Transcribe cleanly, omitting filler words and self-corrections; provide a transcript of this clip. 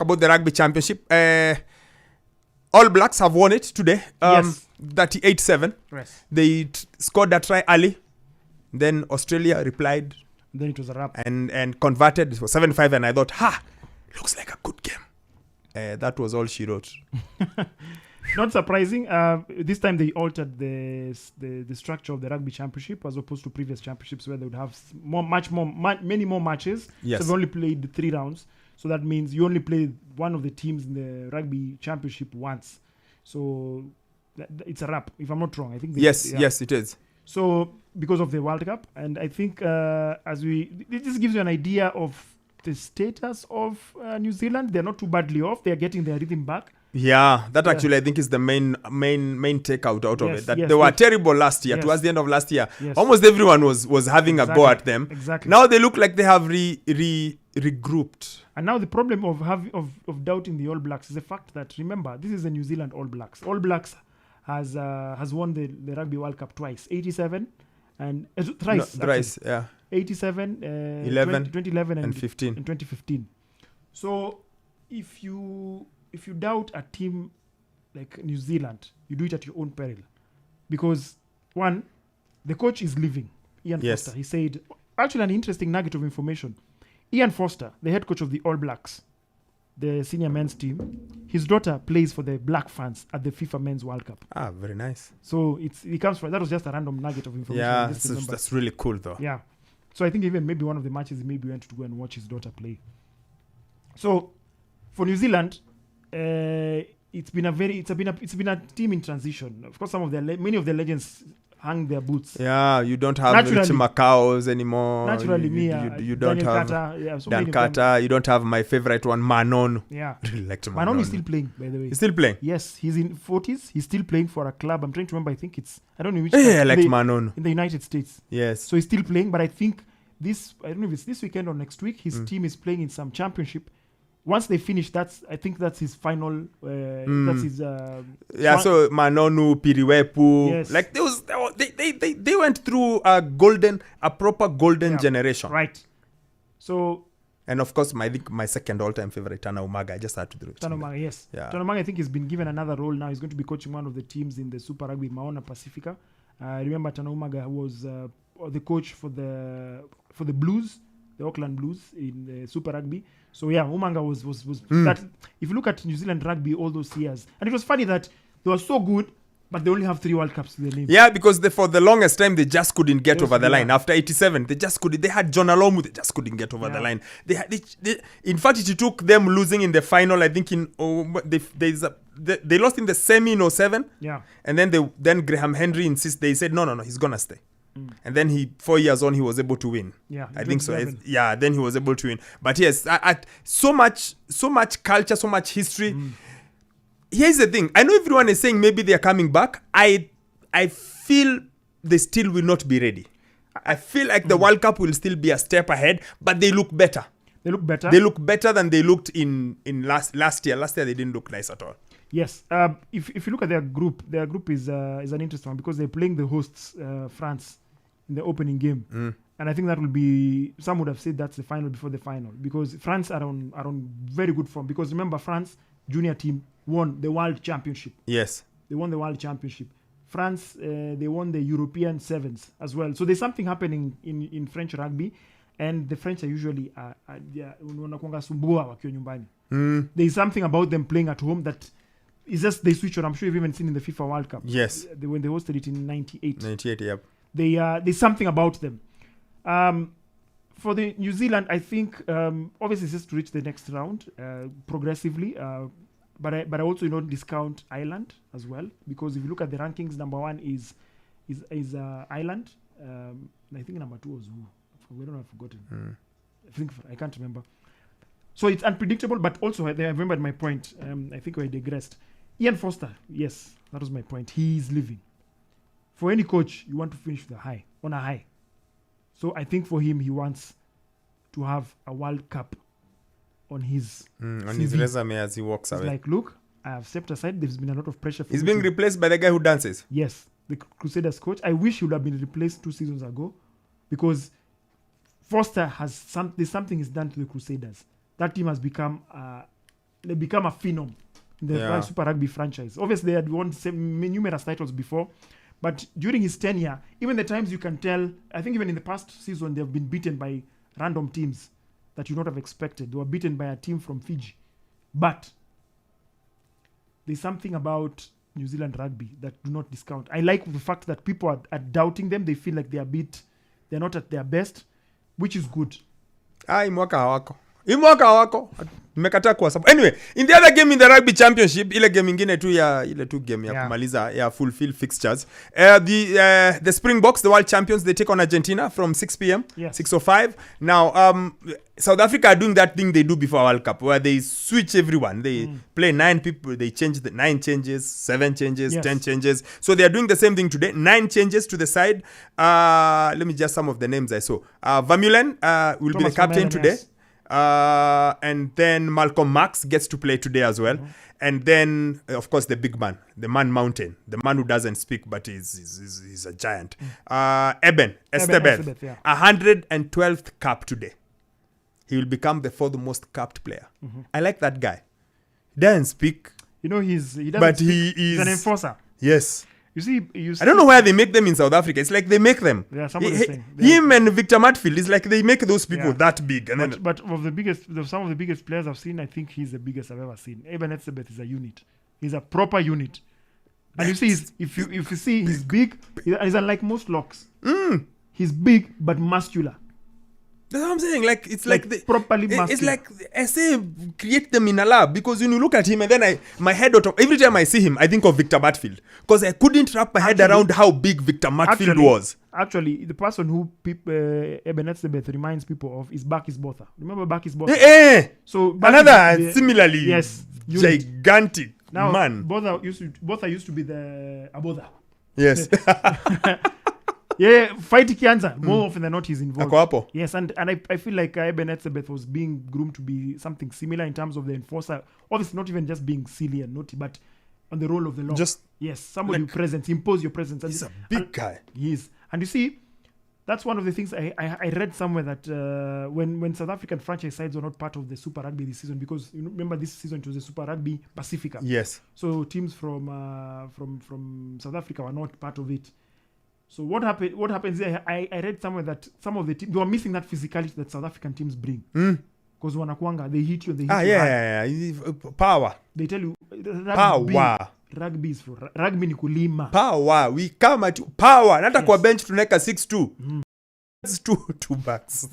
about the Rugby Championship. All Blacks have won it today. Yes. 38-7. Yes. They scored a try early. Then Australia replied. Then it was a wrap. And converted. It was 7-5, and I thought, looks like a good game. That was all she wrote. Not surprising. This time they altered the structure of the Rugby Championship as opposed to previous championships where they would have many more matches. Yes. So they only played 3 rounds. So that means you only play one of the teams in the Rugby Championship once. So it's a wrap, if I'm not wrong. I think. Yes, it is. So because of the World Cup, and I think this gives you an idea of the status of New Zealand. They're not too badly off. They're getting their rhythm back. Yeah, that actually I think is the main takeout out of it. That they were terrible last year. Towards the end of last year, almost everyone was having a go at them. Exactly. Now they look like they have regrouped. And now the problem of doubting the All Blacks is the fact that, remember, this is the New Zealand All Blacks. All Blacks has won the Rugby World Cup twice, 87 and thrice. 87, 2011 and 15. And 2015. So if you doubt a team like New Zealand, you do it at your own peril. Because, one, the coach is leaving, Ian Foster. He said, actually an interesting nugget of information. Ian Foster, the head coach of the All Blacks, the senior men's team, his daughter plays for the Black Fans at the FIFA Men's World Cup. Very nice. So it comes from, that was just a random nugget of information. Yeah, that's really cool though. Yeah. So I think even maybe one of the matches he maybe went to go and watch his daughter play. So for New Zealand, it's been a team in transition. Of course, many of the legends hung their boots. Yeah, you don't have Richie Macaos anymore. Naturally, you don't have Dan Carter. You don't have my favorite one, Manon. Yeah, really liked Manon. Manon is still playing, by the way. He's still playing. Yes, he's in 40s. He's still playing for a club. I'm trying to remember. I think I don't know which. I like Manon in the United States. Yes. So he's still playing, but I think I don't know if it's this weekend or next week. His team is playing in some championship. Once they finish, I think that's his final. That's his. So Manonu, Piriwepu, yes. Like they went through a proper golden generation, right? So, and of course, my second all-time favorite, Tana Umaga. I just had to do it. Tana Umaga, yes. Yeah. Tana Umaga, I think he's been given another role now. He's going to be coaching one of the teams in the Super Rugby, Maona Pacifica. Remember, Tana Umaga was the coach for the Blues, the Auckland Blues in the Super Rugby. So yeah, Umanga was that. If you look at New Zealand rugby all those years, and it was funny that they were so good, but they only have 3 World Cups to their name. Yeah, because for the longest time they just couldn't get over the line. After 87, they just couldn't. They had John Alomu, they just couldn't get over the line. In fact, it took them losing in the final. I think they lost in the semi in 07. Yeah, and then Graham Henry they said no, he's gonna stay. And then 4 years on, he was able to win. Yeah, I think so. Yeah, then he was able to win. But yes, so much culture, so much history. Here's the thing. I know everyone is saying maybe they are coming back. I feel they still will not be ready. I feel like the World Cup will still be a step ahead, but they look better. They look better. They look better than they looked in last year. Last year they didn't look nice at all. Yes. If you look at their group is an interesting one because they're playing the hosts, France, in the opening game. And I think that will be, some would have said that's the final before the final because France are on very good form. Because remember, France junior team won the World Championship. Yes. They won the World Championship. France, they won the European Sevens as well. So there's something happening in French rugby. And the French are usually there's something about them playing at home that is just they switch on. I'm sure you've even seen in the FIFA World Cup. Yes. When they hosted it in 98. 98, yep. There's something about them. For the New Zealand, I think obviously it's just to reach the next round progressively. But I also don't discount Ireland as well because if you look at the rankings, number 1 is Ireland. I think number 2 was who? I've forgotten. I can't remember. So it's unpredictable, but also I remembered my point. I think I digressed. Ian Foster, yes, that was my point. He is leaving. For any coach, you want to finish on a high. So I think for him, he wants to have a World Cup on his resume as he walks away. It's like, look, I have stepped aside. There's been a lot of pressure. He's being replaced by the guy who dances. Yes, the Crusaders coach. I wish he would have been replaced 2 seasons ago because Foster there's something he's done to the Crusaders. That team has become they become a phenom in the Super Rugby franchise. Obviously, they had won numerous titles before, but during his tenure, even the times you can tell, I think even in the past season, they've been beaten by random teams that you would not have expected. They were beaten by a team from Fiji. But there's something about New Zealand rugby that do not discount. I like the fact that people are doubting them. They feel like they're not at their best, which is good. Mwaka hawako. Nimekataa kwa sababu. Anyway, in the other game in the Rugby Championship, ile game ingine tu ya game ya kumaliza ya fulfill fixtures. The Springboks, the world champions, they take on Argentina from 6 p.m. 6:05. Now, South Africa are doing that thing they do before World Cup, where they switch everyone. They play 9 people. They change the 9 changes, 7 changes, 10 changes. So they are doing the same thing today. 9 changes to the side. Let me just some of the names I saw. Vermeulen will be the captain today. And then Malcolm Marx gets to play today as well. And then, of course, the big man, the man mountain, the man who doesn't speak, but he's a giant. Eben Estebeth, 112th cap today. He will become the 4th most capped player. I like that guy. He doesn't speak. He doesn't but speak. He's an enforcer. Yes. You see, I don't know where they make them in South Africa. It's like they make them. Yeah, somebody saying. Him and Victor Matfield is like they make those people that big. And but some of the biggest players I've seen, I think he's the biggest I've ever seen. Eben Etzebeth is a unit. He's a proper unit. And you see, if you see, he's big. He's unlike most locks. He's big but muscular. That's what I'm saying. Like it's like properly muscular. It's like I say, create them in a lab, because when you look at him and then my head every time I see him, I think of Victor Matfield, because I couldn't wrap my head around how big Victor Matfield was. Actually, the person who Eben Etzebeth reminds people of is Bakis Botha. Remember Bakis Botha? So another similarly gigantic now, man. Botha used to be the Abotha. Yes. Fight Kianza. More often than not, he's involved. Ako hapo. Yes, and I feel like Eben Etzebeth was being groomed to be something similar in terms of the enforcer. Obviously, not even just being silly and naughty, but on the role of the law. Somebody present, impose your presence. And he's a big guy. He is. And you see, that's one of the things I read somewhere that when South African franchise sides were not part of the Super Rugby this season, because you remember this season it was the Super Rugby Pacifica. Yes. So teams from South Africa were not part of it. So what happens there, I read somewhere that some of the teams, they were missing that physicality that South African teams bring. Because wanakuanga, they hit you, Power. They tell you, rugby is for rugby ni kulima. Power. We come at you. Power. Nata kwa bench tuneka 6-2. It's two backs.